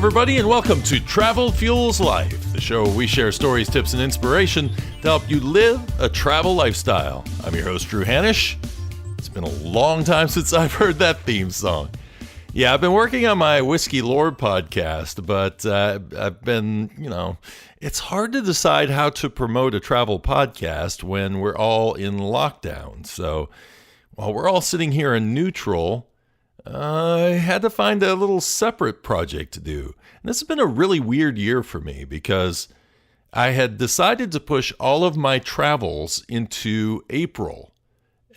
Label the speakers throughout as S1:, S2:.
S1: everybody, and welcome to Travel Fuels Life, the show where we share stories, tips, and inspiration to help you live a travel lifestyle. I'm your host, Drew Hannush. It's been a long time since I've heard that theme song. Yeah, I've been working on my Whiskey Lord podcast, but I've been, it's hard to decide how to promote a travel podcast when we're all in lockdown. So while we're all sitting here in neutral, I had to find a little separate project to do. And this has been a really weird year for me because I had decided to push all of my travels into April.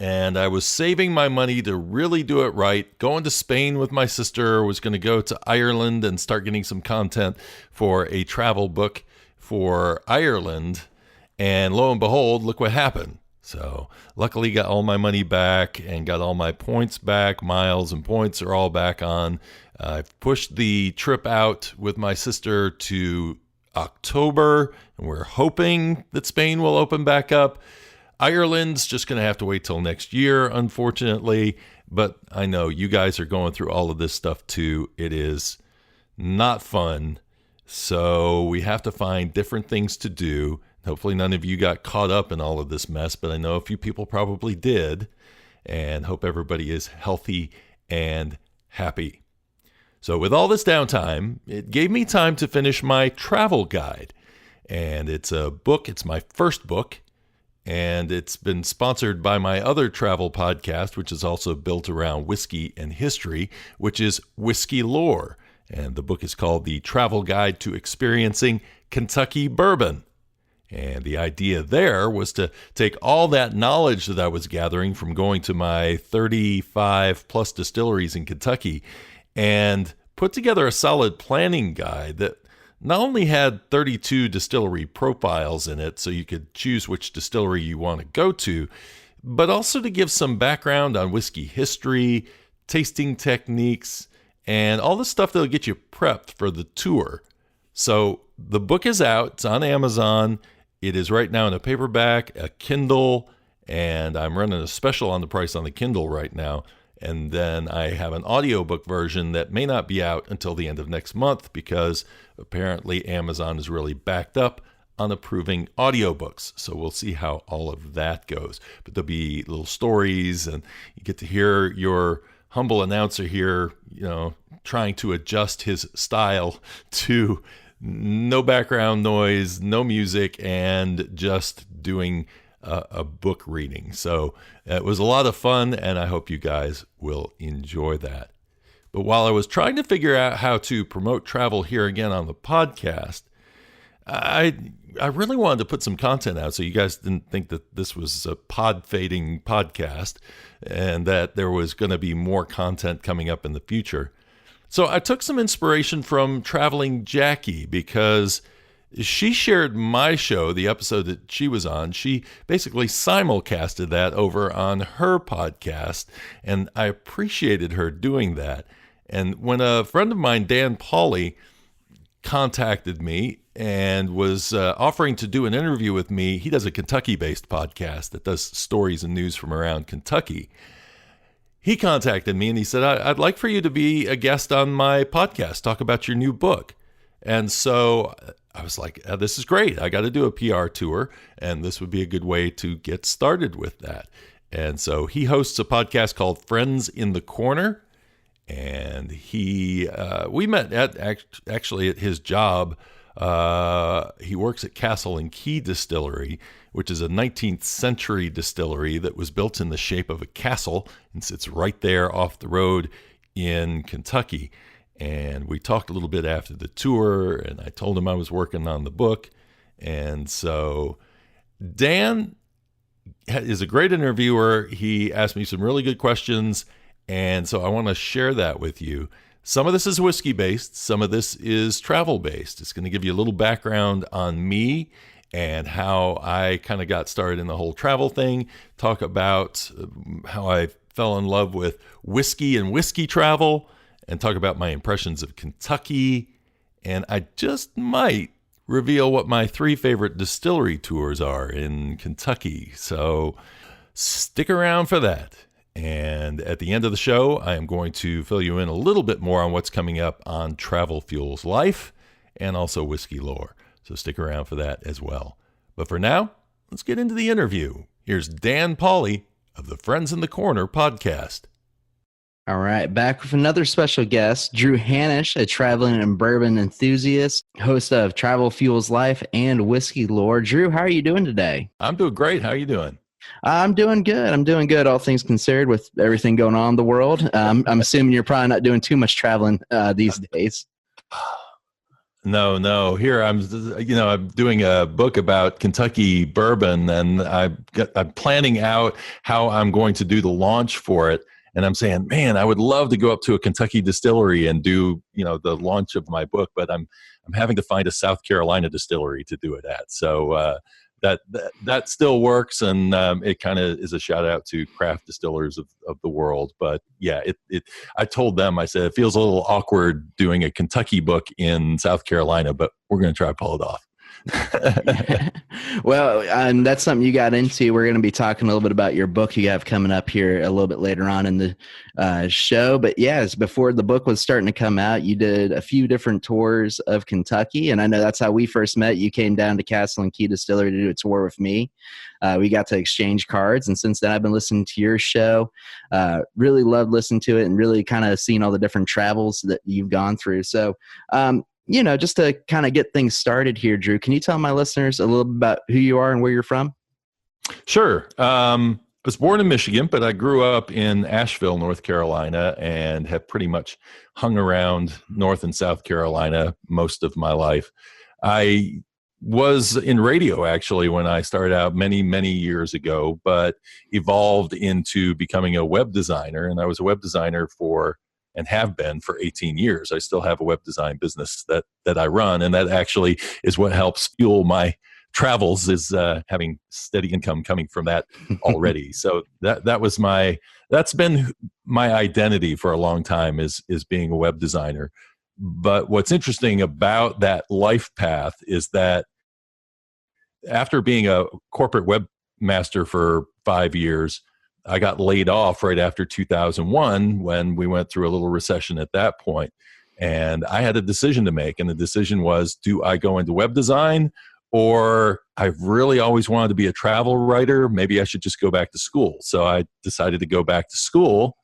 S1: And I was saving my money to really do it right. Going to Spain with my sister, was going to go to Ireland and start getting some content for a travel book for Ireland. And lo and behold, look what happened. So luckily got all my money back and got all my points back. Miles and points are all back on. I've pushed the trip out with my sister to October, and we're hoping that Spain will open back up. Ireland's just going to have to wait till next year, unfortunately. But I know you guys are going through all of this stuff too. It is not fun. So we have to find different things to do. Hopefully none of you got caught up in all of this mess, but I know a few people probably did, and hope everybody is healthy and happy. So with all this downtime, it gave me time to finish my travel guide. And it's a book. It's my first book, and it's been sponsored by my other travel podcast, which is also built around whiskey and history, which is Whiskey Lore. And the book is called The Travel Guide to Experiencing Kentucky Bourbon. And the idea there was to take all that knowledge that I was gathering from going to my 35 plus distilleries in Kentucky and put together a solid planning guide that not only had 32 distillery profiles in it so you could choose which distillery you want to go to, but also to give some background on whiskey history, tasting techniques, and all the stuff that'll get you prepped for the tour. So the book is out. It's on Amazon. It is right now in a paperback, a Kindle, and I'm running a special on the price on the Kindle right now. And then I have an audiobook version that may not be out until the end of next month because apparently Amazon is really backed up on approving audiobooks. So we'll see how all of that goes. But there'll be little stories, and you get to hear your humble announcer here, trying to adjust his style to no background noise, no music, and just doing a book reading. So it was a lot of fun, and I hope you guys will enjoy that. But while I was trying to figure out how to promote travel here again on the podcast, I really wanted to put some content out so you guys didn't think that this was a pod-fading podcast and that there was going to be more content coming up in the future. So I took some inspiration from Traveling Jackie because she shared my show, the episode that she was on. She basically simulcasted that over on her podcast, and I appreciated her doing that. And when a friend of mine, Dan Pauley, contacted me and was offering to do an interview with me, he does a Kentucky-based podcast that does stories and news from around Kentucky. He contacted me and he said, I'd like for you to be a guest on my podcast, talk about your new book. And so I was like, this is great. I got to do a PR tour, and this would be a good way to get started with that. And so he hosts a podcast called Friends in the Corner. And we met actually at his job. He works at Castle and Key Distillery, which is a 19th century distillery that was built in the shape of a castle and sits right there off the road in Kentucky. And we talked a little bit after the tour, and I told him I was working on the book. And so Dan is a great interviewer. He asked me some really good questions, and so I want to share that with you. Some of this is whiskey-based. Some of this is travel-based. It's going to give you a little background on me and how I kind of got started in the whole travel thing, talk about how I fell in love with whiskey and whiskey travel, and talk about my impressions of Kentucky. And I just might reveal what my 3 favorite distillery tours are in Kentucky. So stick around for that. And at the end of the show, I am going to fill you in a little bit more on what's coming up on Travel Fuels Life and also Whiskey Lore. So stick around for that as well. But for now, let's get into the interview. Here's Dan Pauley of the Friends in the Corner podcast.
S2: All right, back with another special guest, Drew Hannush, a traveling and bourbon enthusiast, host of Travel Fuels Life and Whiskey Lore. Drew, how are you doing today?
S1: I'm doing great. How are you doing?
S2: I'm doing good, all things considered, with everything going on in the world. I'm assuming you're probably not doing too much traveling these days.
S1: No. Here I'm doing a book about Kentucky bourbon, and I'm planning out how I'm going to do the launch for it. And I'm saying, man, I would love to go up to a Kentucky distillery and do, the launch of my book, but I'm having to find a South Carolina distillery to do it at. So that still works, and it kind of is a shout out to craft distillers of the world. But yeah, I told them, I said, it feels a little awkward doing a Kentucky book in South Carolina, but we're going to try to pull it off.
S2: Well, that's something you got into. We're going to be talking a little bit about your book you have coming up here a little bit later on in the show. But yes, before the book was starting to come out, you did a few different tours of Kentucky. And I know that's how we first met. You came down to Castle and Key Distillery to do a tour with me. We got to exchange cards. And since then, I've been listening to your show. Really loved listening to it and really kind of seeing all the different travels that you've gone through. So, just to kind of get things started here, Drew, can you tell my listeners a little bit about who you are and where you're from?
S1: Sure. I was born in Michigan, but I grew up in Asheville, North Carolina, and have pretty much hung around North and South Carolina most of my life. I was in radio, actually, when I started out many, many years ago, but evolved into becoming a web designer. And I was a web designer and have been for 18 years. I still have a web design business that I run, and that actually is what helps fuel my travels, is having steady income coming from that already. So that's been my identity for a long time, is being a web designer. But what's interesting about that life path is that after being a corporate webmaster for 5 years, I got laid off right after 2001 when we went through a little recession at that point. And I had a decision to make. And the decision was, do I go into web design, or I've really always wanted to be a travel writer? Maybe I should just go back to school. So I decided to go back to school,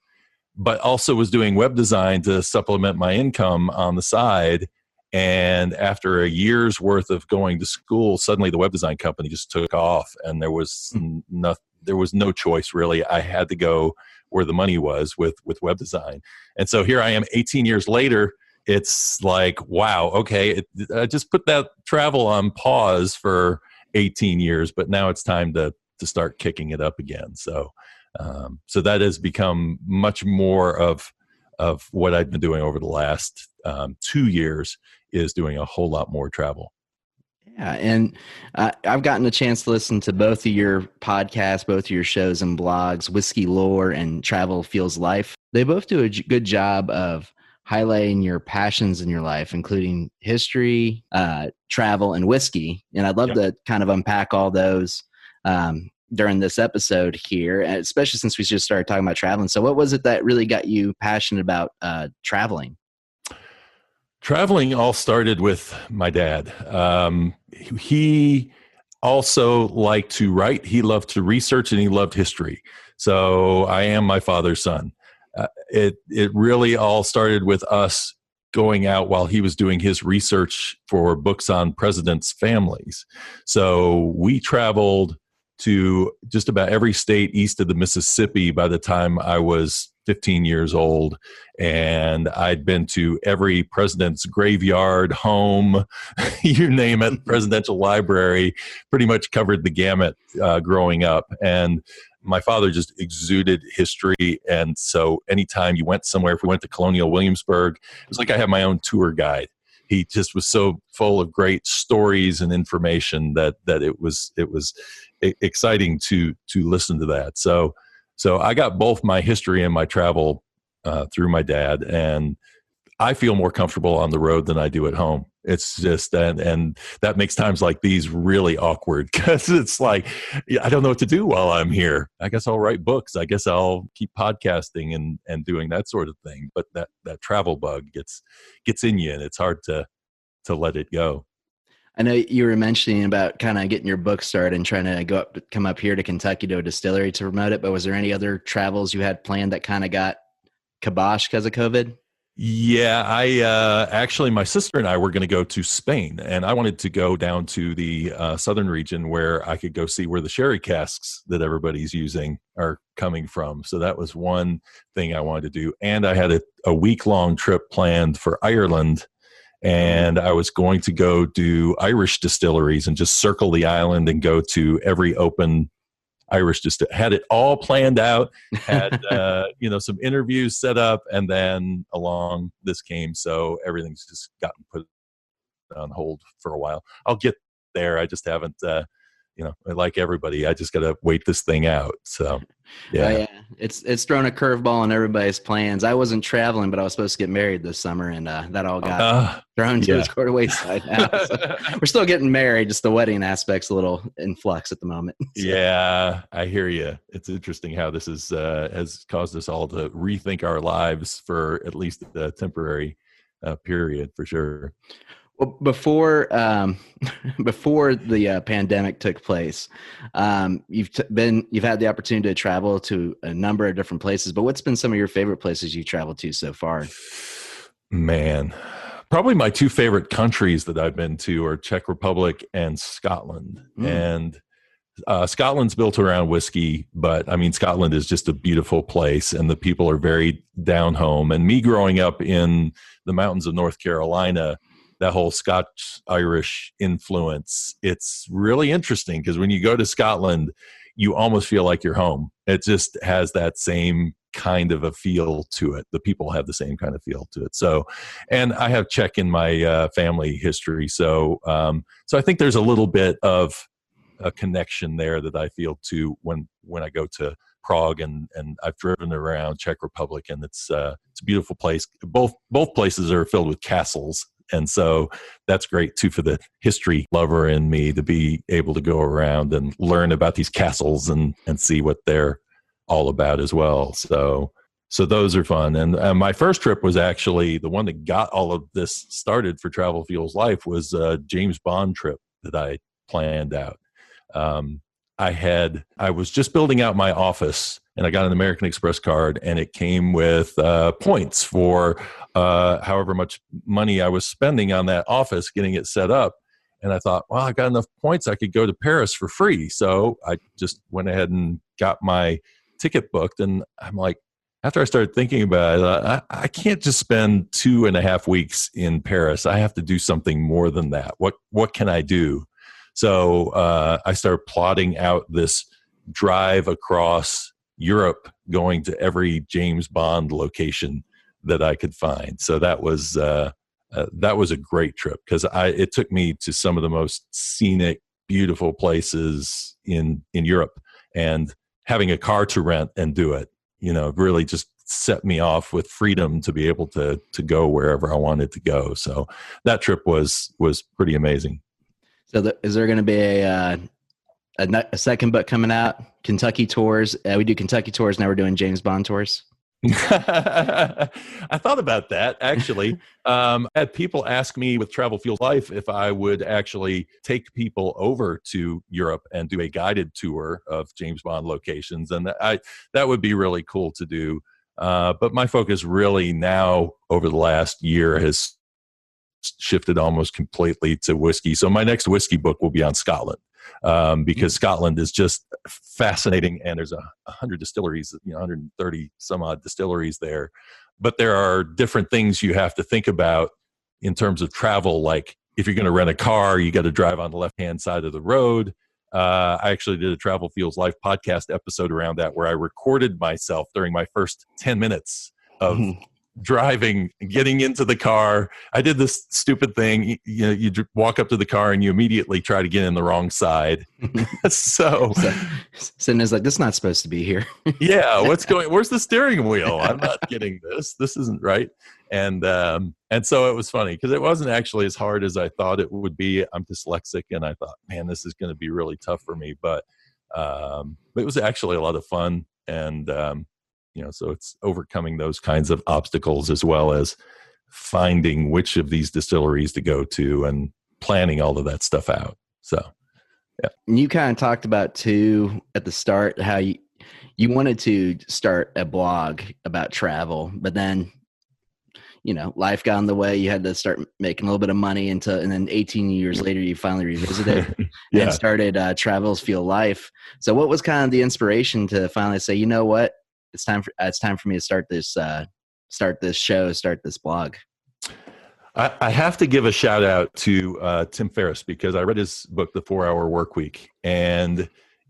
S1: but also was doing web design to supplement my income on the side. And after a year's worth of going to school, suddenly the web design company just took off, and there was no choice, really. I had to go where the money was with web design. And so here I am 18 years later. It's like, wow, okay, I just put that travel on pause for 18 years, but now it's time to start kicking it up again. So that has become much more of what I've been doing over the last 2 years, is doing a whole lot more travel.
S2: Yeah, and I've gotten a chance to listen to both of your podcasts, both of your shows and blogs, Whiskey Lore and Travel Fuels Life. They both do a good job of highlighting your passions in your life, including history, travel, and whiskey. And I'd love to kind of unpack all those during this episode here, especially since we just started talking about traveling. So what was it that really got you passionate about traveling?
S1: Traveling all started with my dad. He also liked to write. He loved to research, and he loved history. So I am my father's son. It really all started with us going out while he was doing his research for books on presidents' families. So we traveled to just about every state east of the Mississippi by the time I was 15 years old. And I'd been to every president's graveyard, home, you name it, presidential library, pretty much covered the gamut growing up. And my father just exuded history. And so anytime you went somewhere, if we went to Colonial Williamsburg, it was like I had my own tour guide. He just was so full of great stories and information that it was exciting to listen to that. So I got both my history and my travel through my dad, and I feel more comfortable on the road than I do at home. It's just, and that makes times like these really awkward because it's like, I don't know what to do while I'm here. I guess I'll write books. I guess I'll keep podcasting and doing that sort of thing. But that travel bug gets in you, and it's hard to let it go.
S2: I know you were mentioning about kind of getting your book started and trying to come up here to Kentucky to a distillery to promote it. But was there any other travels you had planned that kind of got kibosh because of COVID?
S1: Yeah, I actually, my sister and I were going to go to Spain, and I wanted to go down to the southern region where I could go see where the sherry casks that everybody's using are coming from. So that was one thing I wanted to do. And I had a week-long trip planned for Ireland, and I was going to go do Irish distilleries and just circle the island and go to every open Irish had it all planned out, had some interviews set up, and then along this came, so everything's just gotten put on hold for a while. I'll get there. I just haven't like everybody, I just got to wait this thing out. So yeah.
S2: It's thrown a curveball in everybody's plans. I wasn't traveling, but I was supposed to get married this summer, and that all got thrown to the wayside now. So we're still getting married, just the wedding aspect's a little in flux at the moment. So.
S1: Yeah, I hear you. It's interesting how this has caused us all to rethink our lives for at least a temporary period, for sure.
S2: Well, before the pandemic took place, you've had the opportunity to travel to a number of different places. But what's been some of your favorite places you traveled to so far?
S1: Man, probably my two favorite countries that I've been to are Czech Republic and Scotland. And Scotland's built around whiskey, but I mean, Scotland is just a beautiful place, and the people are very down home. And me growing up in the mountains of North Carolina, that whole Scotch-Irish influence, it's really interesting because when you go to Scotland, you almost feel like you're home. It just has that same kind of a feel to it. The people have the same kind of feel to it. So, and I have Czech in my family history. So I think there's a little bit of a connection there that I feel to when I go to Prague, and I've driven around Czech Republic, and it's a beautiful place. Both places are filled with castles. And so that's great too for the history lover in me to be able to go around and learn about these castles and see what they're all about as well. So those are fun. And my first trip was actually the one that got all of this started for Travel Fuels Life was a James Bond trip that I planned out. I was just building out my office, and I got an American Express card, and it came with points for however much money I was spending on that office getting it set up. And I thought, well, I got enough points, I could go to Paris for free. So I just went ahead and got my ticket booked. And I'm like, after I started thinking about it, I can't just spend 2.5 weeks in Paris. I have to do something more than that. What can I do? So I started plotting out this drive across Europe, going to every James Bond location that I could find. So that was a great trip because it took me to some of the most scenic, beautiful places in Europe, and having a car to rent and do it, really just set me off with freedom to be able to go wherever I wanted to go. So that trip was pretty amazing.
S2: So is there going to be a second book coming out? Kentucky tours. We do Kentucky tours. Now we're doing James Bond tours.
S1: I thought about that, actually. I had people ask me with Travel Fuels Life if I would actually take people over to Europe and do a guided tour of James Bond locations. And that would be really cool to do. But my focus really now over the last year has shifted almost completely to whiskey. So my next whiskey book will be on Scotland. Because Scotland is just fascinating, and there's 100 distilleries, 130 some odd distilleries there. But there are different things you have to think about in terms of travel. Like if you're going to rent a car, you got to drive on the left-hand side of the road. I actually did a Travel Fuels Life podcast episode around that, where I recorded myself during my first 10 minutes of driving, getting into the car. I did this stupid thing. You walk up to the car and you immediately try to get in the wrong side. So
S2: Cindy's like, this is not supposed to be here.
S1: Yeah. Where's the steering wheel? I'm not getting this. This isn't right. And so it was funny because it wasn't actually as hard as I thought it would be. I'm dyslexic, and I thought, man, this is going to be really tough for me. But it was actually a lot of fun, and so it's overcoming those kinds of obstacles as well as finding which of these distilleries to go to and planning all of that stuff out. So, yeah.
S2: You kind of talked about too at the start how you wanted to start a blog about travel, but then life got in the way. You had to start making a little bit of money and then 18 years later, you finally revisited and started Travels Feel Life. So what was kind of the inspiration to finally say, you know what, it's time for me to start this show, start this blog?
S1: I have to give a shout out to Tim Ferriss because I read his book, The 4-Hour Workweek, and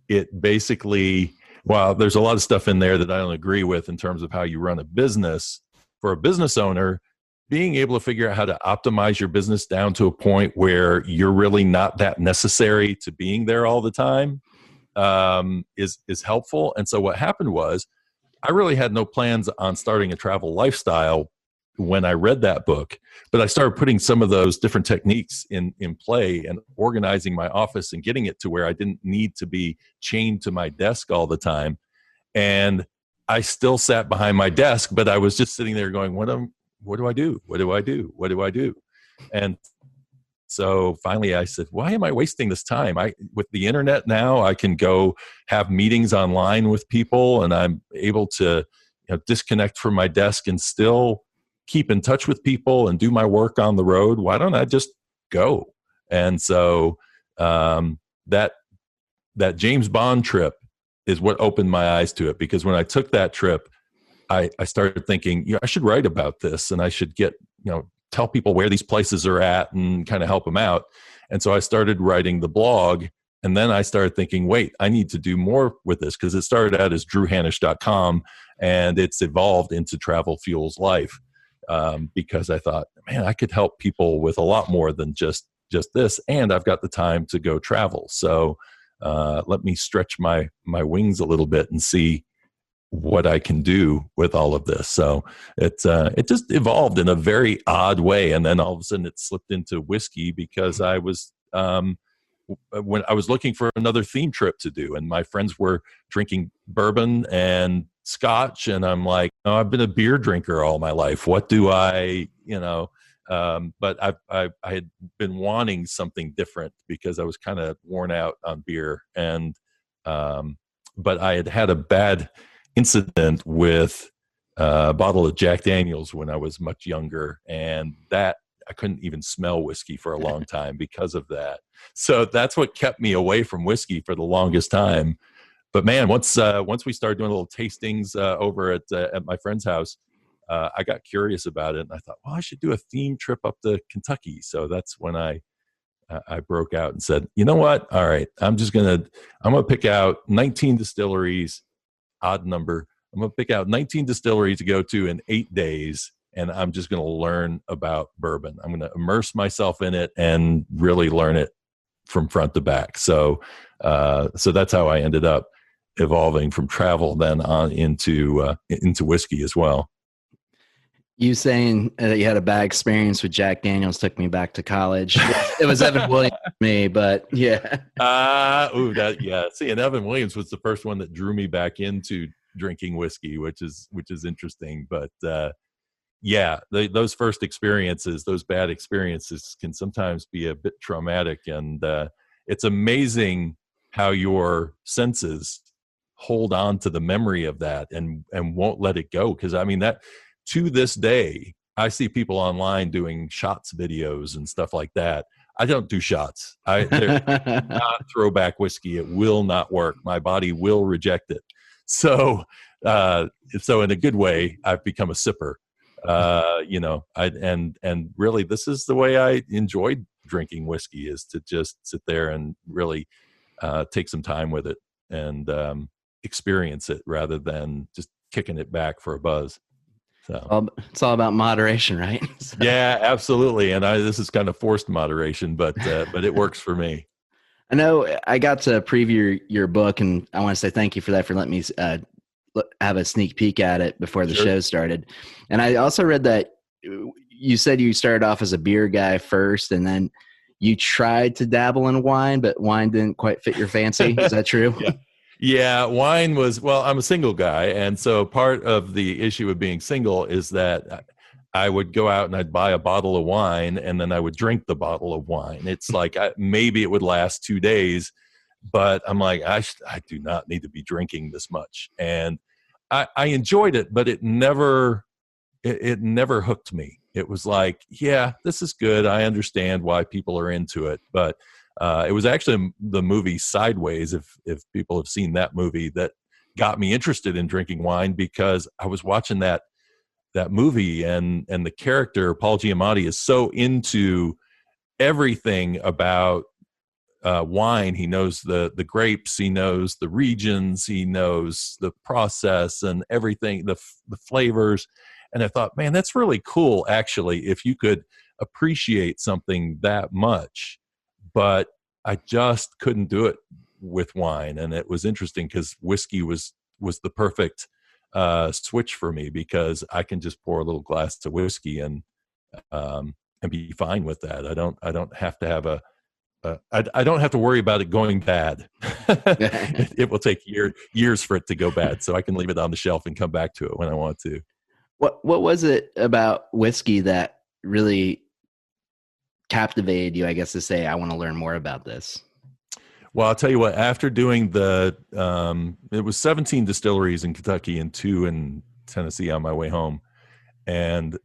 S1: it basically, while there's a lot of stuff in there that I don't agree with in terms of how you run a business, for a business owner, being able to figure out how to optimize your business down to a point where you're really not that necessary to being there all the time is helpful. And so what happened was I really had no plans on starting a travel lifestyle when I read that book, but I started putting some of those different techniques in play and organizing my office and getting it to where I didn't need to be chained to my desk all the time. And I still sat behind my desk, but I was just sitting there going, what do I do? What do I do? What do I do? And so finally I said, why am I wasting this time? With the internet now, I can go have meetings online with people, and I'm able to disconnect from my desk and still keep in touch with people and do my work on the road. Why don't I just go? And so that James Bond trip is what opened my eyes to it, because when I took that trip, I started thinking, I should write about this, and I should tell people where these places are at and kind of help them out. And so I started writing the blog, and then I started thinking, wait, I need to do more with this, because it started out as drewhannush.com and it's evolved into Travel Fuels Life, because I thought, man, I could help people with a lot more than just this, and I've got the time to go travel. So let me stretch my wings a little bit and see what I can do with all of this. So it just evolved in a very odd way, and then all of a sudden it slipped into whiskey because I was when I was looking for another theme trip to do, and my friends were drinking bourbon and Scotch, and I'm like, oh, I've been a beer drinker all my life. What do I, but I had been wanting something different because I was kind of worn out on beer, and but I had a bad incident with a bottle of Jack Daniels when I was much younger, and that I couldn't even smell whiskey for a long time because of that. So that's what kept me away from whiskey for the longest time. But man, once we started doing little tastings over at my friend's house, I got curious about it, and I thought, well, I should do a theme trip up to Kentucky. So that's when I broke out and said, you know what? All right, I'm gonna pick out 19 distilleries, odd number. I'm gonna pick out 19 distilleries to go to in 8 days, and I'm just gonna learn about bourbon. I'm gonna immerse myself in it and really learn it from front to back. So that's how I ended up evolving from travel then on into whiskey as well.
S2: You saying that you had a bad experience with Jack Daniels took me back to college. It was Evan Williams for me, but yeah.
S1: See, and Evan Williams was the first one that drew me back into drinking whiskey, which is interesting. But those first experiences, those bad experiences, can sometimes be a bit traumatic, and it's amazing how your senses hold on to the memory of that and won't let it go. Because I mean, that to this day, I see people online doing shots videos and stuff like that. I don't do shots. They're not throwback whiskey. It will not work. My body will reject it. So in a good way, I've become a sipper. And really, this is the way I enjoyed drinking whiskey, is to just sit there and really take some time with it and experience it rather than just kicking it back for a buzz. So
S2: it's all about moderation, right? So.
S1: Yeah, absolutely. And this is kind of forced moderation, but it works for me.
S2: I know I got to preview your book, and I want to say thank you for that, for letting me have a sneak peek at it before the show started. And I also read that you said you started off as a beer guy first, and then you tried to dabble in wine, but wine didn't quite fit your fancy. Is that true?
S1: Yeah. Yeah, wine was, well, I'm a single guy. And so part of the issue of being single is that I would go out and I'd buy a bottle of wine and then I would drink the bottle of wine. It's like maybe it would last 2 days, but I'm like, I do not need to be drinking this much. And I enjoyed it, but it never hooked me. It was like, yeah, this is good. I understand why people are into it, but it was actually the movie Sideways, if people have seen that movie, that got me interested in drinking wine, because I was watching that movie, and the character Paul Giamatti is so into everything about wine. He knows the grapes, he knows the regions, he knows the process and everything, the flavors. And I thought, man, that's really cool, actually, if you could appreciate something that much. But I just couldn't do it with wine. And it was interesting because whiskey was the perfect switch for me, because I can just pour a little glass of whiskey and be fine with that. I don't have to have I don't have to worry about it going bad. It will take years for it to go bad, so I can leave it on the shelf and come back to it when I want to.
S2: What was it about whiskey that really captivated you, I guess, to say, I want to learn more about this?
S1: Well, I'll tell you what, after doing it was 17 distilleries in Kentucky and 2 in Tennessee on my way home. And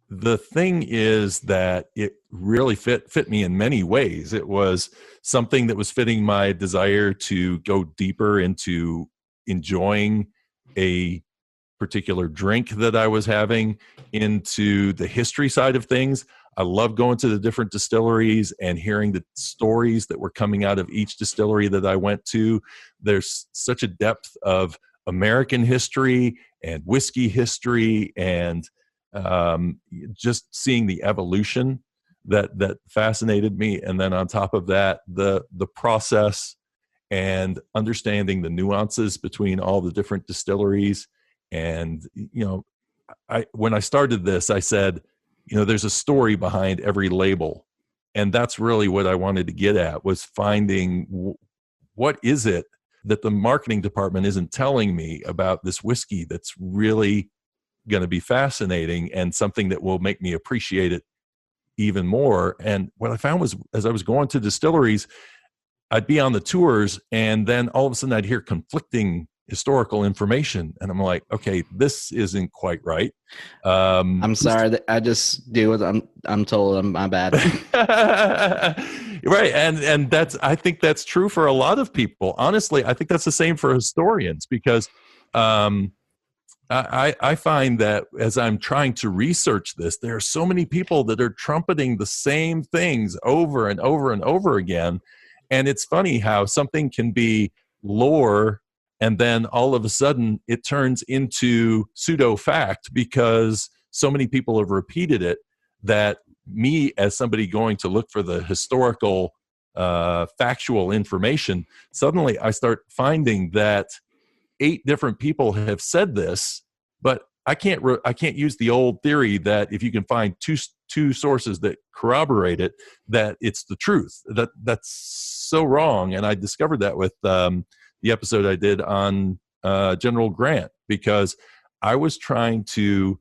S1: the thing is that it really fit me in many ways. It was something that was fitting my desire to go deeper into enjoying a particular drink that I was having, into the history side of things. I love going to the different distilleries and hearing the stories that were coming out of each distillery that I went to. There's such a depth of American history and whiskey history, and just seeing the evolution that fascinated me. And then on top of that, the process and understanding the nuances between all the different distilleries. And, when I started this, I said, there's a story behind every label. And that's really what I wanted to get at, was finding what is it that the marketing department isn't telling me about this whiskey that's really going to be fascinating and something that will make me appreciate it even more. And what I found was, as I was going to distilleries, I'd be on the tours, and then all of a sudden I'd hear conflicting historical information, and I'm like, okay, this isn't quite right.
S2: I'm sorry that I just do what I'm told. My bad.
S1: Right, and I think that's true for a lot of people. Honestly, I think that's the same for historians, because I find that as I'm trying to research this, there are so many people that are trumpeting the same things over and over and over again. And it's funny how something can be lore, and then all of a sudden it turns into pseudo fact, because so many people have repeated it, that me, as somebody going to look for the historical factual information, suddenly I start finding that 8 different people have said this, but I can't use the old theory that if you can find two sources that corroborate it, that it's the truth. That's so wrong. And I discovered that with the episode I did on General Grant, because I was trying to.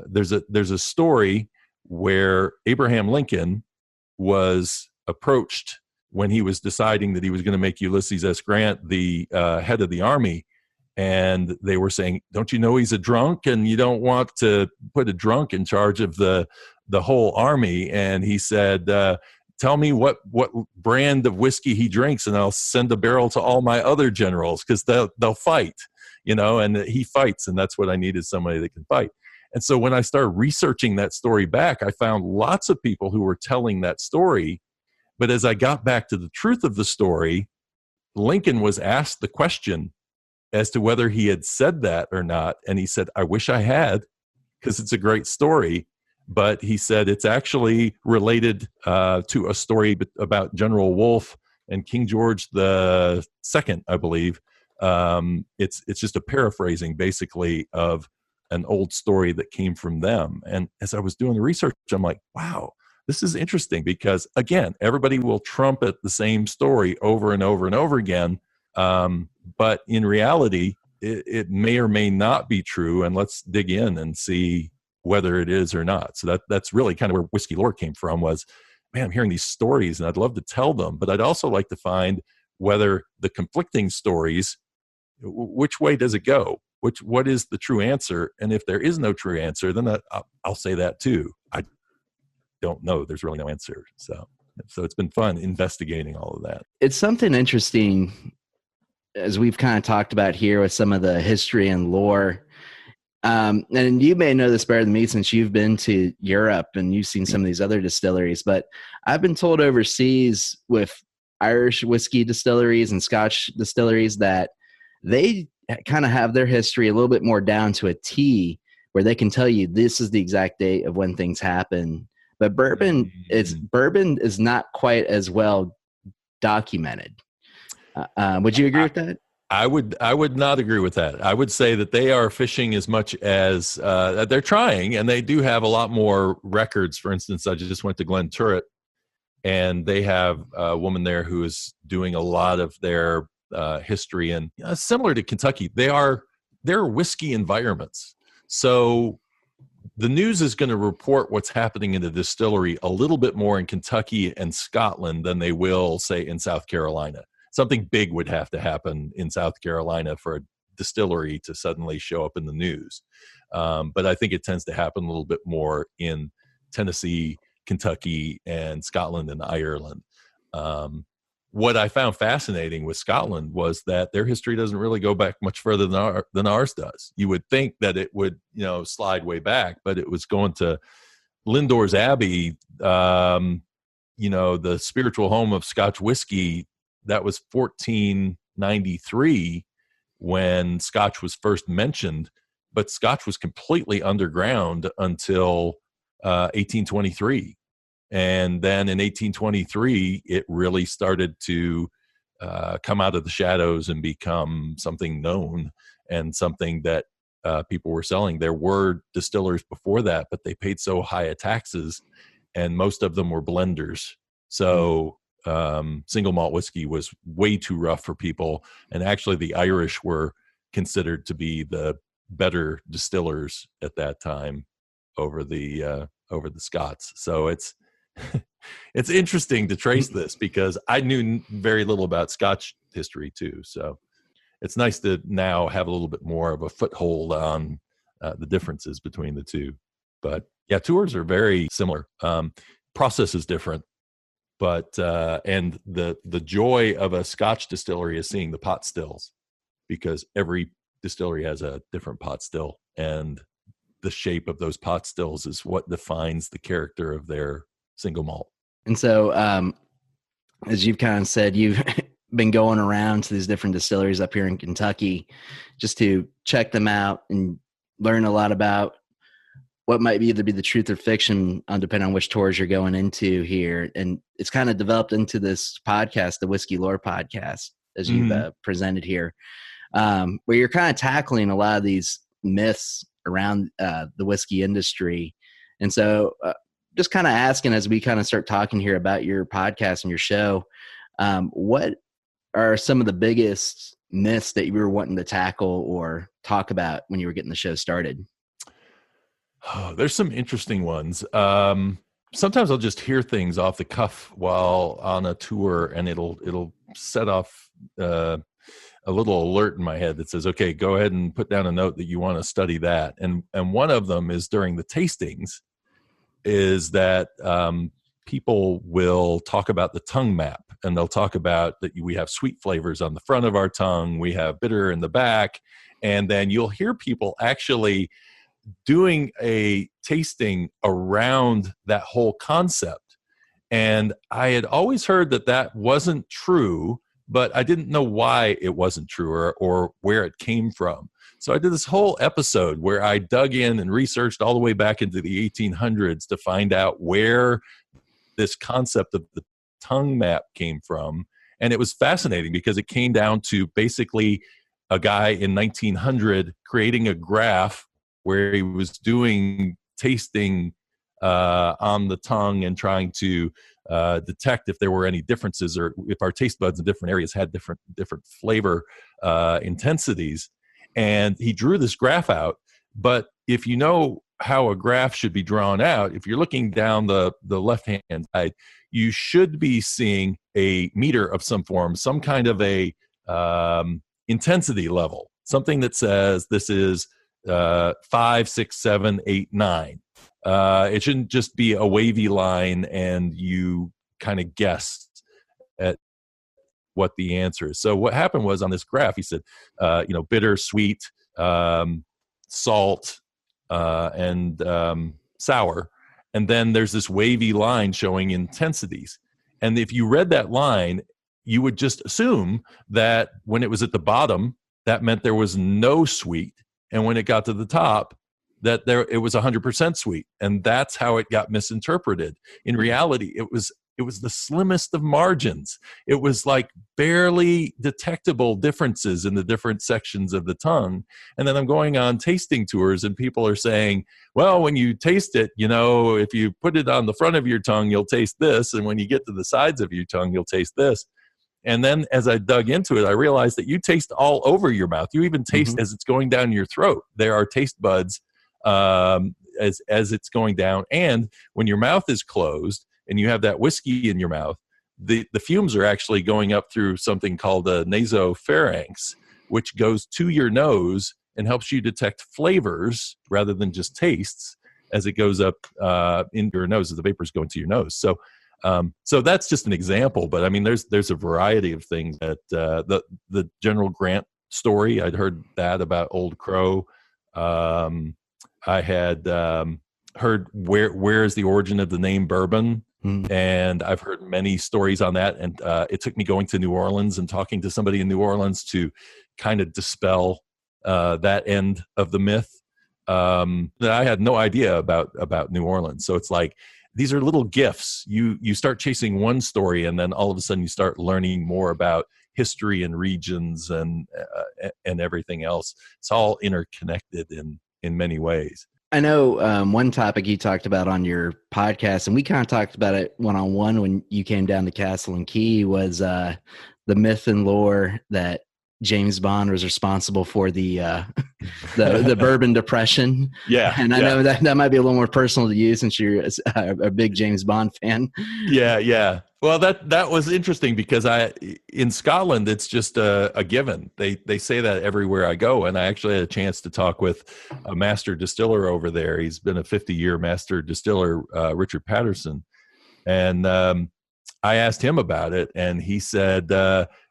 S1: There's a story where Abraham Lincoln was approached when he was deciding that he was going to make Ulysses S. Grant the head of the army. And they were saying, don't you know he's a drunk, and you don't want to put a drunk in charge of the whole army? And he said, tell me what brand of whiskey he drinks, and I'll send a barrel to all my other generals, because they'll fight, and he fights, and that's what I need, is somebody that can fight. And so when I started researching that story back, I found lots of people who were telling that story. But as I got back to the truth of the story, Lincoln was asked the question as to whether he had said that or not. And he said, I wish I had, because it's a great story. But he said it's actually related to a story about General Wolfe and King George II, I believe. It's just a paraphrasing, basically, of an old story that came from them. And as I was doing the research, I'm like, wow, this is interesting because, again, everybody will trumpet the same story over and over and over again. But in reality, it may or may not be true. And let's dig in and see whether it is or not. So that's really kind of where whiskey lore came from was, man, I'm hearing these stories and I'd love to tell them, but I'd also like to find whether the conflicting stories, which way does it go? What is the true answer? And if there is no true answer, then I'll say that too. I don't know. There's really no answer. So it's been fun investigating all of that.
S2: It's something interesting, as we've kind of talked about here with some of the history and lore. And you may know this better than me since you've been to Europe and you've seen some of these other distilleries, but I've been told overseas with Irish whiskey distilleries and Scotch distilleries that they kind of have their history a little bit more down to a T, where they can tell you this is the exact date of when things happen. But bourbon is not quite as well documented. Would you agree with that?
S1: I would not agree with that. I would say that they are fishing as much as they're trying, and they do have a lot more records. For instance, I just went to Glen Turret, and they have a woman there who is doing a lot of their history. And similar to Kentucky, they're whiskey environments. So the news is going to report what's happening in the distillery a little bit more in Kentucky and Scotland than they will, say, in South Carolina. Something big would have to happen in South Carolina for a distillery to suddenly show up in the news. But I think it tends to happen a little bit more in Tennessee, Kentucky, and Scotland and Ireland. What I found fascinating with Scotland was that their history doesn't really go back much further than ours does. You would think that it would, slide way back, but it was going to Lindor's Abbey, the spiritual home of Scotch whiskey. That was 1493 when Scotch was first mentioned, but Scotch was completely underground until 1823. And then in 1823, it really started to come out of the shadows and become something known and something that people were selling. There were distillers before that, but they paid so high a taxes, and most of them were blenders. So single malt whiskey was way too rough for people. And actually, the Irish were considered to be the better distillers at that time over the Scots. So it's interesting to trace this because I knew very little about Scotch history too. So it's nice to now have a little bit more of a foothold on the differences between the two. But yeah, tours are very similar. Process is different, but and the joy of a Scotch distillery is seeing the pot stills, because every distillery has a different pot still, and the shape of those pot stills is what defines the character of their single malt.
S2: And so, as you've kind of said, you've been going around to these different distilleries up here in Kentucky just to check them out and learn a lot about what might either be the truth or fiction, depending on which tours you're going into here. And it's kind of developed into this podcast, the Whiskey Lore Podcast, as you've presented here, where you're kind of tackling a lot of these myths around the whiskey industry. And so just kind of asking, as we kind of start talking here about your podcast and your show, what are some of the biggest myths that you were wanting to tackle or talk about when you were getting the show started?
S1: Oh, there's some interesting ones. Sometimes I'll just hear things off the cuff while on a tour, and it'll set off a little alert in my head that says, okay, go ahead and put down a note that you want to study that. And one of them is during the tastings, is that people will talk about the tongue map, and they'll talk about that we have sweet flavors on the front of our tongue, we have bitter in the back, and then you'll hear people actually doing a tasting around that whole concept. And I had always heard that wasn't true, but I didn't know why it wasn't true or where it came from. So I did this whole episode where I dug in and researched all the way back into the 1800s to find out where this concept of the tongue map came from. And it was fascinating because it came down to basically a guy in 1900 creating a graph where he was doing tasting on the tongue and trying to detect if there were any differences, or if our taste buds in different areas had different flavor intensities. And he drew this graph out. But if you know how a graph should be drawn out, if you're looking down the left-hand side, you should be seeing a meter of some form, some kind of a intensity level, something that says this is 5, 6, 7, 8, 9. It shouldn't just be a wavy line and you kind of guess at what the answer is. So what happened was, on this graph, he said, bitter, sweet, salt, and sour. And then there's this wavy line showing intensities. And if you read that line, you would just assume that when it was at the bottom, that meant there was no sweet. And when it got to the top, that it was 100% sweet. And that's how it got misinterpreted. In reality, it was the slimmest of margins. It was like barely detectable differences in the different sections of the tongue. And then I'm going on tasting tours and people are saying, well, when you taste it, if you put it on the front of your tongue, you'll taste this. And when you get to the sides of your tongue, you'll taste this. And then as I dug into it, I realized that you taste all over your mouth. You even taste as it's going down your throat. There are taste buds as it's going down. And when your mouth is closed and you have that whiskey in your mouth, the fumes are actually going up through something called a nasopharynx, which goes to your nose and helps you detect flavors rather than just tastes as it goes up into your nose, as the vapors go into your nose. So that's just an example, but I mean, there's a variety of things that the General Grant story, I'd heard that about Old Crow. I had heard where is the origin of the name bourbon, and I've heard many stories on that. And it took me going to New Orleans and talking to somebody in New Orleans to kind of dispel that end of the myth that I had no idea about New Orleans. So it's like, these are little gifts. You start chasing one story, and then all of a sudden you start learning more about history and regions and everything else. It's all interconnected in many ways.
S2: I know one topic you talked about on your podcast, and we kind of talked about it one-on-one when you came down to Castle and Key, was the myth and lore that James Bond was responsible for the bourbon depression.
S1: Yeah.
S2: And I know that might be a little more personal to you since you're a big James Bond fan.
S1: Yeah. Well, that was interesting because in Scotland, it's just a given. They say that everywhere I go. And I actually had a chance to talk with a master distiller over there. He's been a 50-year master distiller, Richard Patterson. And I asked him about it, and he said,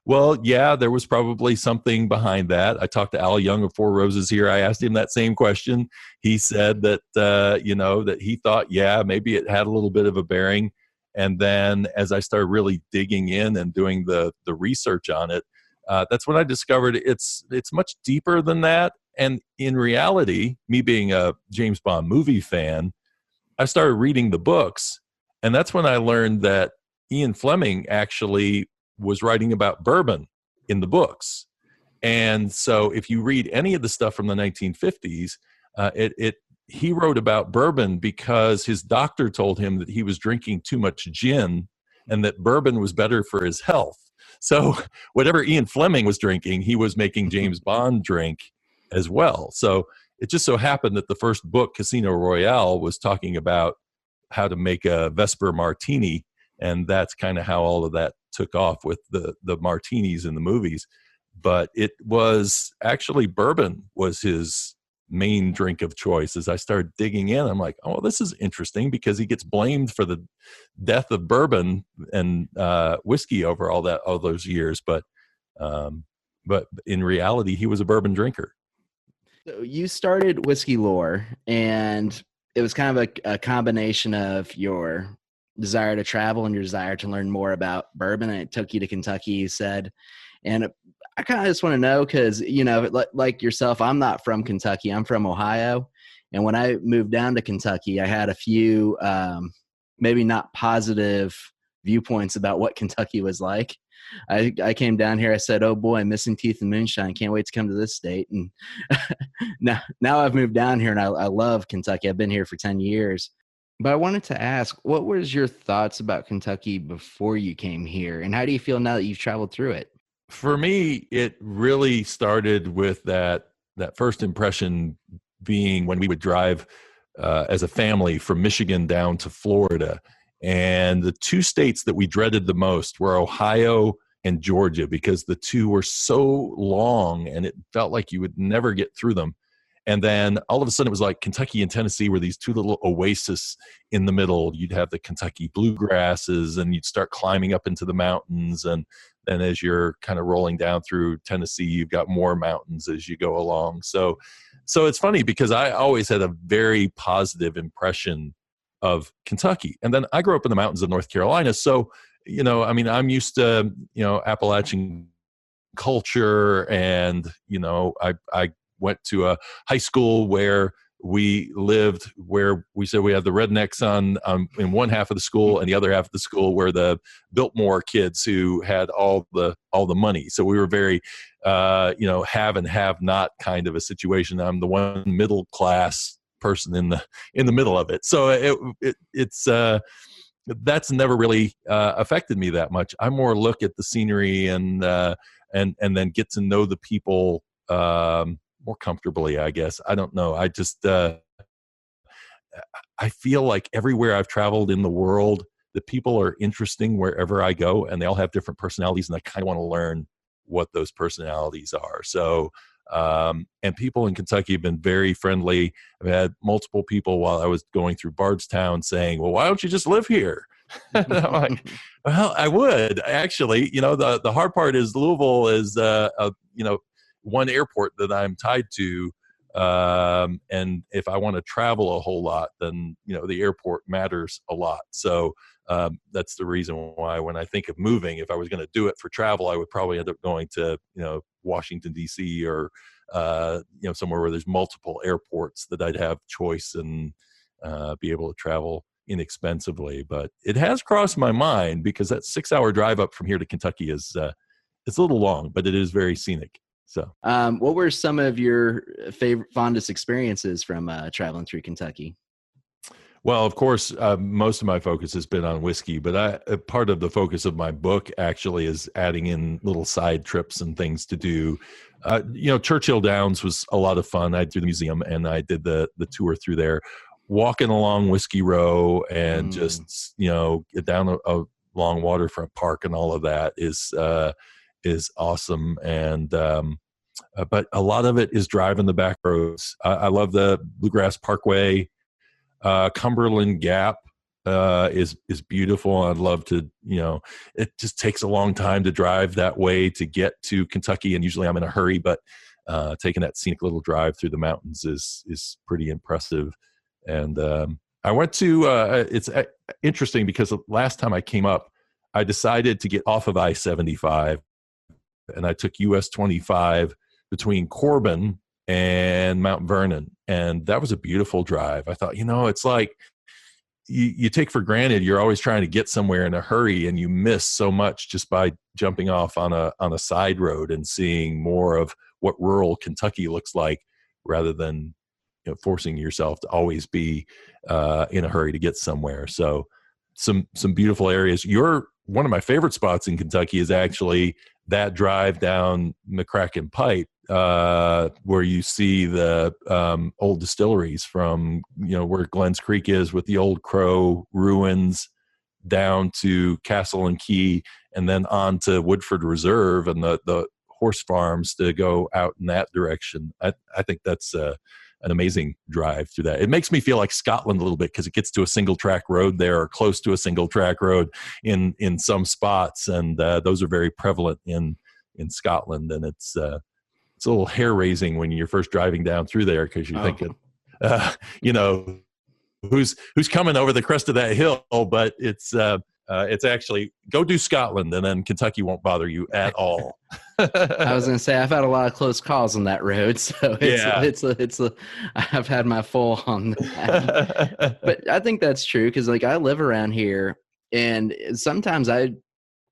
S1: well, yeah, there was probably something behind that. I talked to Al Young of Four Roses here. I asked him that same question. He said that, that he thought, yeah, maybe it had a little bit of a bearing. And then as I started really digging in and doing the research on it, that's when I discovered it's much deeper than that. And in reality, me being a James Bond movie fan, I started reading the books. And that's when I learned that Ian Fleming actually was writing about bourbon in the books. And so if you read any of the stuff from the 1950s, he wrote about bourbon because his doctor told him that he was drinking too much gin and that bourbon was better for his health. So whatever Ian Fleming was drinking, he was making James Bond drink as well. So it just so happened that the first book, Casino Royale, was talking about how to make a Vesper martini. And that's kind of how all of that took off with the martinis in the movies. But it was actually bourbon was his main drink of choice. As I started digging in, I'm like, oh, this is interesting because he gets blamed for the death of bourbon and whiskey over all those years. But in reality, he was a bourbon drinker.
S2: So you started Whiskey Lore, and it was kind of a combination of your desire to travel and your desire to learn more about bourbon, and it took you to Kentucky, you said. And I kind of just want to know because, like yourself, I'm not from Kentucky. I'm from Ohio. And when I moved down to Kentucky, I had a few maybe not positive viewpoints about what Kentucky was like. I came down here. I said, "Oh boy, missing teeth and moonshine. Can't wait to come to this state." And now I've moved down here, and I love Kentucky. I've been here for 10 years. But I wanted to ask, what was your thoughts about Kentucky before you came here, and how do you feel now that you've traveled through it?
S1: For me, it really started with that first impression being when we would drive as a family from Michigan down to Florida. And the two states that we dreaded the most were Ohio and Georgia, because the two were so long and it felt like you would never get through them. And then all of a sudden it was like Kentucky and Tennessee were these two little oases in the middle. You'd have the Kentucky bluegrasses and you'd start climbing up into the mountains. And then as you're kind of rolling down through Tennessee, you've got more mountains as you go along. So it's funny because I always had a very positive impression of Kentucky. And then I grew up in the mountains of North Carolina. So, I'm used to, Appalachian culture. And, I went to a high school where we lived, where we said we had the rednecks on in one half of the school, and the other half of the school were the Biltmore kids who had all the money. So we were very, have and have not kind of a situation. I'm the one middle class person in the middle of it. So it's that's never really affected me that much. I more look at the scenery and then get to know the people more comfortably, I guess. I don't know. I just I feel like everywhere I've traveled in the world, the people are interesting wherever I go, and they all have different personalities, and I kind of want to learn what those personalities are. So and people in Kentucky have been very friendly. I've had multiple people while I was going through Bardstown saying, "Well, why don't you just live here?" And I'm like, "Well, I would actually." The hard part is Louisville is one airport that I'm tied to, and if I want to travel a whole lot, then the airport matters a lot. So that's the reason why when I think of moving, if I was going to do it for travel, I would probably end up going to Washington D.C. or somewhere where there's multiple airports that I'd have choice and be able to travel inexpensively. But it has crossed my mind because that 6-hour drive up from here to Kentucky is it's a little long, but it is very scenic. So,
S2: what were some of your fondest experiences from traveling through Kentucky?
S1: Well, of course, most of my focus has been on whiskey, but part of the focus of my book actually is adding in little side trips and things to do. Churchill Downs was a lot of fun. I did the museum and I did the tour through there, walking along Whiskey Row and just get down a long waterfront park and all of that is awesome. And but a lot of it is driving the back roads. I love the Bluegrass Parkway. Cumberland Gap is beautiful. I'd love to, it just takes a long time to drive that way to get to Kentucky, and usually I'm in a hurry, but taking that scenic little drive through the mountains is pretty impressive. And I went to it's interesting because the last time I came up, I decided to get off of I-75 and I took US 25 between Corbin and Mount Vernon. And that was a beautiful drive. I thought, it's like you take for granted you're always trying to get somewhere in a hurry, and you miss so much just by jumping off on a side road and seeing more of what rural Kentucky looks like, rather than forcing yourself to always be in a hurry to get somewhere. So some beautiful areas. One of my favorite spots in Kentucky is actually that drive down McCracken Pipe, where you see the old distilleries from where Glens Creek is with the Old Crow ruins down to Castle and Key, and then on to Woodford Reserve and the horse farms to go out in that direction. I think that's an amazing drive through that. It makes me feel like Scotland a little bit because it gets to a single track road there, or close to a single track road in some spots, and those are very prevalent in Scotland. And it's a little hair raising when you're first driving down through there because you're thinking, who's coming over the crest of that hill? But it's actually go do Scotland, and then Kentucky won't bother you at all.
S2: I was going to say I've had a lot of close calls on that road, so I've had my full on that. But I think that's true because I live around here, And sometimes I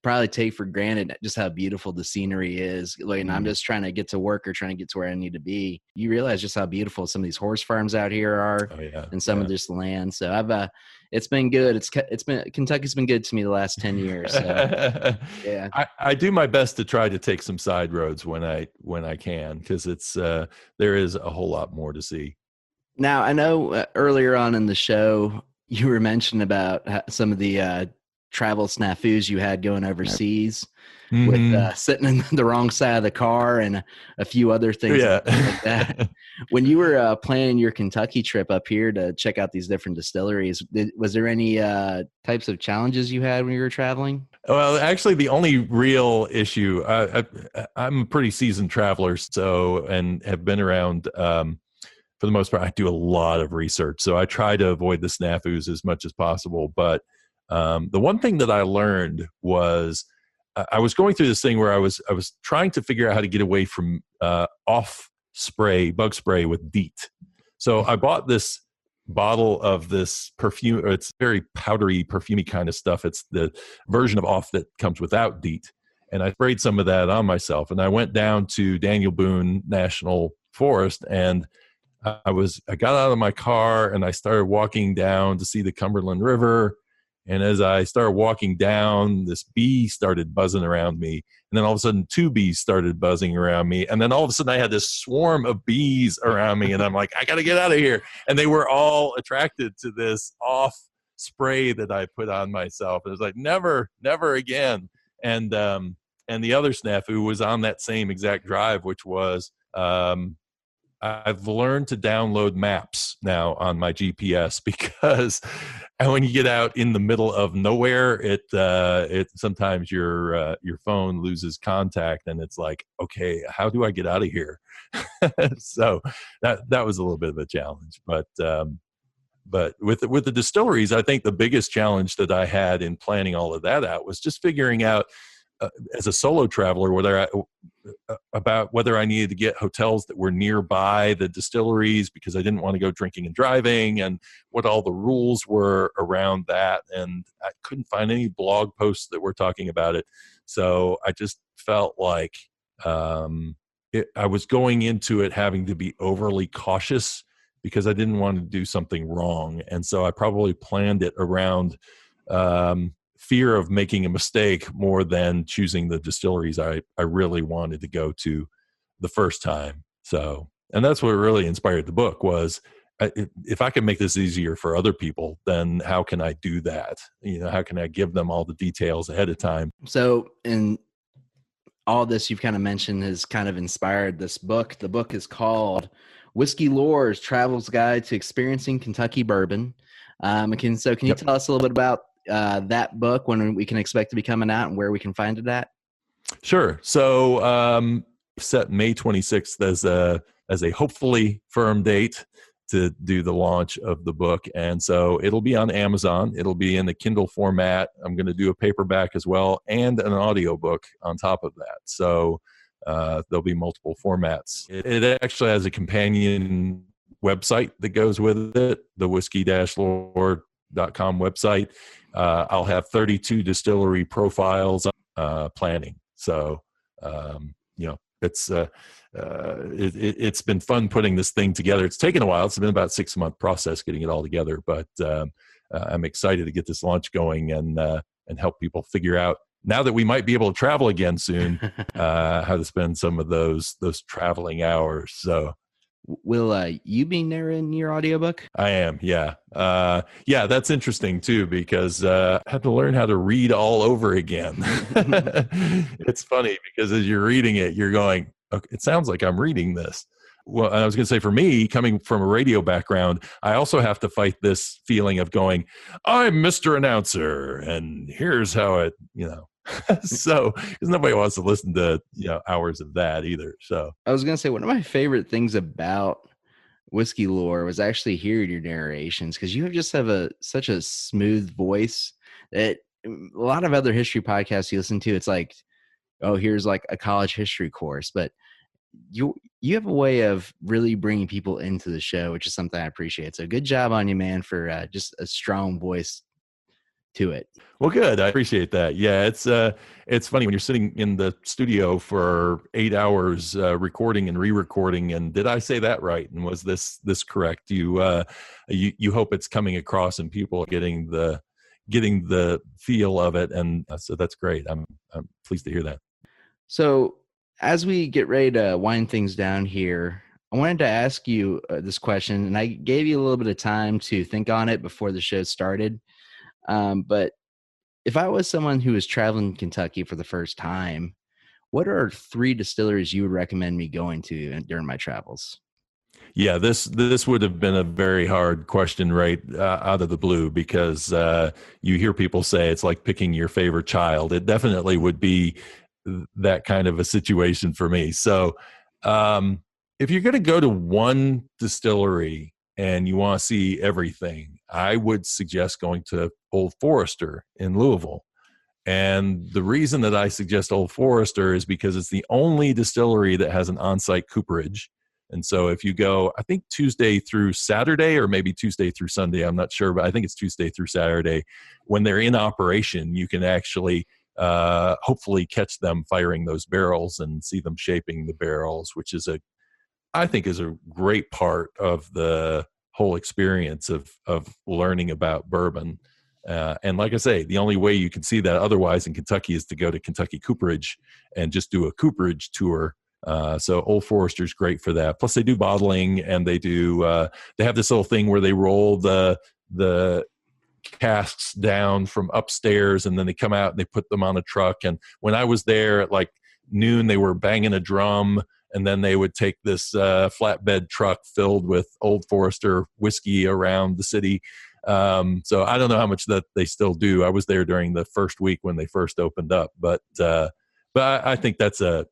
S2: probably take for granted just how beautiful the scenery is. Like, and I'm just trying to get to work or trying to get to where I need to be. You realize just how beautiful some of these horse farms out here are,
S1: Oh yeah,
S2: and some of this land. So it's been good. Kentucky's been good to me the last 10 years. So yeah.
S1: I do my best to try to take some side roads when I can, because it's there is a whole lot more to see.
S2: Now I know earlier on in the show you were mentioning about some of the travel snafus you had going overseas with sitting in the wrong side of the car and a few other things like that. When you were planning your Kentucky trip up here to check out these different distilleries, was there any types of challenges you had when you were traveling?
S1: Well, actually, the only real issue, I'm a pretty seasoned traveler, and have been around for the most part. I do a lot of research, so I try to avoid the snafus as much as possible. But the one thing that I learned was I was going through this thing where I was trying to figure out how to get away from bug spray with DEET. So I bought this bottle of this perfume. It's very powdery, perfumey kind of stuff. It's the version of off that comes without DEET. And I sprayed some of that on myself. And I went down to Daniel Boone National Forest, and I got out of my car and I started walking down to see the Cumberland River. And as I started walking down, this bee started buzzing around me. And then all of a sudden, 2 bees started buzzing around me. And then all of a sudden, I had this swarm of bees around me. And I'm like, I got to get out of here. And they were all attracted to this off spray that I put on myself. It was like, never, never again. And the other snafu was on that same exact drive, which was I've learned to download maps now on my GPS, because when you get out in the middle of nowhere, it sometimes your phone loses contact, and it's like, okay, how do I get out of here? So that was a little bit of a challenge, but with the distilleries, I think the biggest challenge that I had in planning all of that out was just figuring out as a solo traveler whether I needed to get hotels that were nearby the distilleries, because I didn't want to go drinking and driving, and what all the rules were around that. And I couldn't find any blog posts that were talking about it. So I just felt like I was going into it having to be overly cautious, because I didn't want to do something wrong. And so I probably planned it around fear of making a mistake more than choosing the distilleries I really wanted to go to the first time. So, and that's what really inspired the book was, if I can make this easier for other people, then how can I do that? How can I give them all the details ahead of time?
S2: So, in all this you've kind of mentioned has kind of inspired this book. The book is called Whiskey Lore's Travel's Guide to Experiencing Kentucky Bourbon. Can you tell us a little bit about that book, when we can expect to be coming out, and where we can find it at?
S1: Sure. So set May 26th as a hopefully firm date to do the launch of the book. And so it'll be on Amazon. It'll be in the Kindle format. I'm going to do a paperback as well, and an audiobook on top of that. So there'll be multiple formats. It actually has a companion website that goes with it, the whiskey-lore.com website. I'll have 32 distillery profiles planning. So, it's been fun putting this thing together. It's taken a while. It's been about a 6-month process getting it all together, but I'm excited to get this launch going and help people figure out, now that we might be able to travel again soon, how to spend some of those traveling hours. So,
S2: will you be narrating your audiobook?
S1: I am, yeah. That's interesting too, because I had to learn how to read all over again. It's funny, because as you're reading it, you're going, okay, it sounds like I'm reading this. Well, I was going to say, for me, coming from a radio background, I also have to fight this feeling of going, I'm Mr. Announcer, and here's how it, so, because nobody wants to listen to hours of that either. So
S2: I was gonna say, one of my favorite things about Whiskey Lore was actually hearing your narrations, because you just have such a smooth voice that a lot of other history podcasts you listen to, it's like, oh, here's like a college history course, but you have a way of really bringing people into the show, which is something I appreciate. So good job on you, man, for just a strong voice to it.
S1: Well, good. I appreciate that. Yeah, it's funny when you're sitting in the studio for 8 hours recording and re-recording. And did I say that right? And was this correct? You hope it's coming across and people are getting the feel of it, and so that's great. I'm pleased to hear that.
S2: So as we get ready to wind things down here, I wanted to ask you this question, and I gave you a little bit of time to think on it before the show started. But if I was someone who was traveling Kentucky for the first time, what are 3 distilleries you would recommend me going to during my travels?
S1: Yeah, this would have been a very hard question right out of the blue, because you hear people say it's like picking your favorite child. It definitely would be that kind of a situation for me. So if you're going to go to one distillery and you want to see everything, I would suggest going to Old Forester in Louisville. And the reason that I suggest Old Forester is because it's the only distillery that has an on-site cooperage. And so if you go, I think Tuesday through Saturday, or maybe Tuesday through Sunday, I'm not sure, but I think it's Tuesday through Saturday, when they're in operation, you can actually hopefully catch them firing those barrels and see them shaping the barrels, which I think is a great part of the whole experience of learning about bourbon. And like I say, the only way you can see that otherwise in Kentucky is to go to Kentucky Cooperage and just do a cooperage tour. So Old Forester's great for that. Plus they do bottling, and they have this little thing where they roll the casks down from upstairs, and then they come out and they put them on a truck. And when I was there at like noon, they were banging a drum, and then they would take this flatbed truck filled with Old Forester whiskey around the city. So I don't know how much that they still do. I was there during the first week when they first opened up, but I think that's a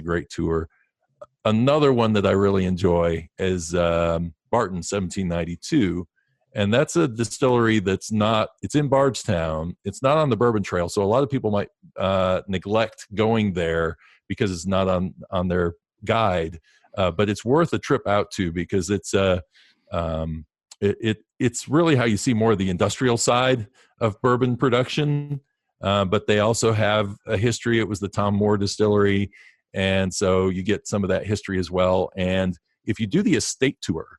S1: great tour. Another one that I really enjoy is Barton 1792. And that's a distillery it's in Bardstown. It's not on the Bourbon Trail. So a lot of people might neglect going there because it's not on their guide. But it's worth a trip out to, because it's really how you see more of the industrial side of bourbon production. But they also have a history. It was the Tom Moore Distillery. And so you get some of that history as well. And if you do the estate tour,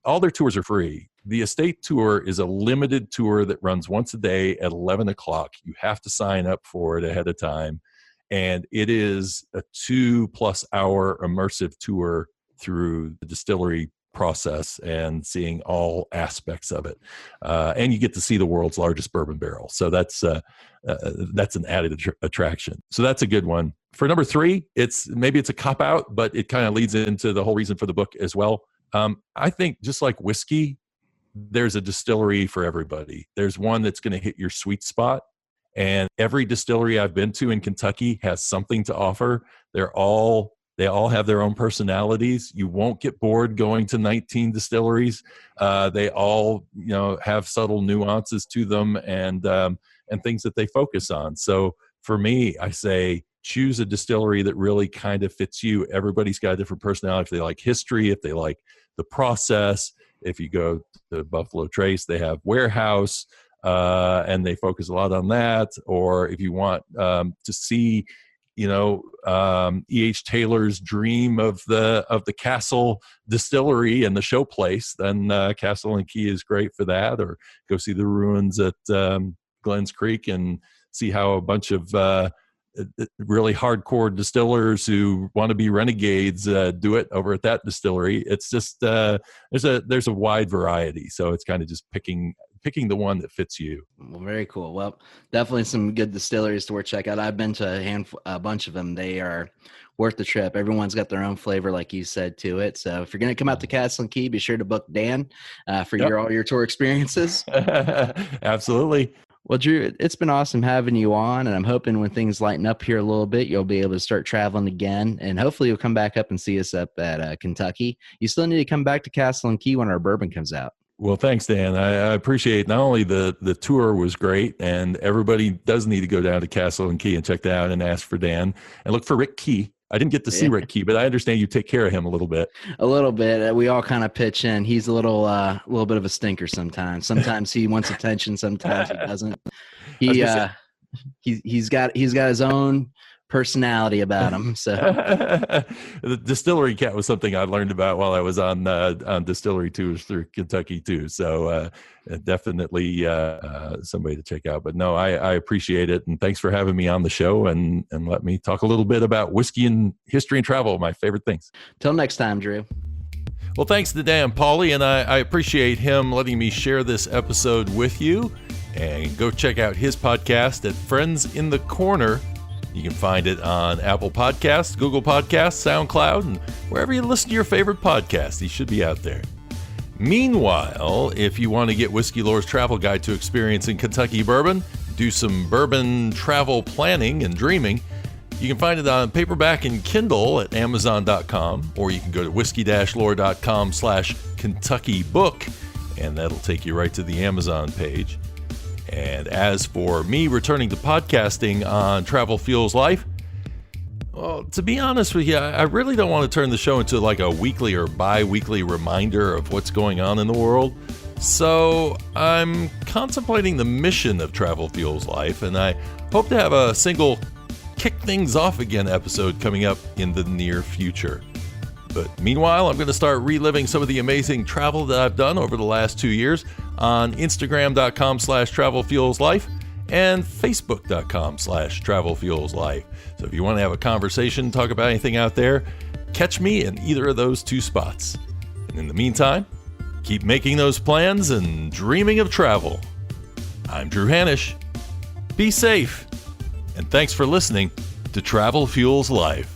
S1: all their tours are free. The estate tour is a limited tour that runs once a day at 11 o'clock. You have to sign up for it ahead of time. And it is a 2+ hour immersive tour through the distillery process and seeing all aspects of it. And you get to see the world's largest bourbon barrel. So that's an added attraction. So that's a good one. For number 3, maybe it's a cop-out, but it kind of leads into the whole reason for the book as well. I think just like whiskey, there's a distillery for everybody. There's one that's going to hit your sweet spot. And every distillery I've been to in Kentucky has something to offer. They all have their own personalities. You won't get bored going to 19 distilleries. They all, have subtle nuances to them and things that they focus on. So for me, I say choose a distillery that really kind of fits you. Everybody's got a different personality. If they like history, if they like the process. If you go to Buffalo Trace, they have warehouse, and they focus a lot on that. Or if you want to see, E.H. Taylor's dream of the Castle Distillery and the showplace, then Castle and Key is great for that. Or go see the ruins at Glens Creek and see how a bunch of really hardcore distillers who want to be renegades do it over at that distillery. It's just there's a wide variety, so it's kind of just picking the one that fits you.
S2: Well, very cool. Well, definitely some good distilleries to check out. I've been to a bunch of them. They are worth the trip. Everyone's got their own flavor, like you said, to it. So if you're going to come out to Castle and Key, be sure to book Dan for all your tour experiences.
S1: Absolutely.
S2: Well, Drew, it's been awesome having you on, and I'm hoping when things lighten up here a little bit, you'll be able to start traveling again, and hopefully you'll come back up and see us up at Kentucky. You still need to come back to Castle and Key when our bourbon comes out.
S1: Well, thanks, Dan. I appreciate not only the tour was great, and everybody does need to go down to Castle and Key and check that out and ask for Dan and look for Rick Key. I didn't get to see Ricky, but I understand you take care of him a little bit.
S2: A little bit. We all kind of pitch in. He's a little bit of a stinker sometimes. Sometimes he wants attention. Sometimes he doesn't. He's got his own personality about him. So
S1: the Distillery cat was something I learned about while I was on Distillery tours through Kentucky too. So definitely somebody to check out. But no, I appreciate it, and thanks for having me on the show and let me talk a little bit about whiskey and history and travel, my favorite things.
S2: Till next time, Drew.
S1: Well, thanks to Dan Pauley, and I appreciate him letting me share this episode with you. And go check out his podcast at Friends in the Corner. You can find it on Apple Podcasts, Google Podcasts, SoundCloud, and wherever you listen to your favorite podcast. He should be out there. Meanwhile, if you want to get Whiskey Lore's travel guide to experiencing Kentucky bourbon, do some bourbon travel planning and dreaming, you can find it on paperback and Kindle at Amazon.com, or you can go to whiskey-lore.com/Kentucky book, and that'll take you right to the Amazon page. And as for me returning to podcasting on Travel Fuels Life, well, to be honest with you, I really don't want to turn the show into like a weekly or bi-weekly reminder of what's going on in the world. So I'm contemplating the mission of Travel Fuels Life, and I hope to have a single kick things off again episode coming up in the near future. But meanwhile, I'm going to start reliving some of the amazing travel that I've done over the last 2 years on Instagram.com/TravelFuelsLife and Facebook.com/TravelFuelsLife. So if you want to have a conversation, talk about anything out there, catch me in either of those two spots. And in the meantime, keep making those plans and dreaming of travel. I'm Drew Hannush. Be safe. And thanks for listening to Travel Fuels Life.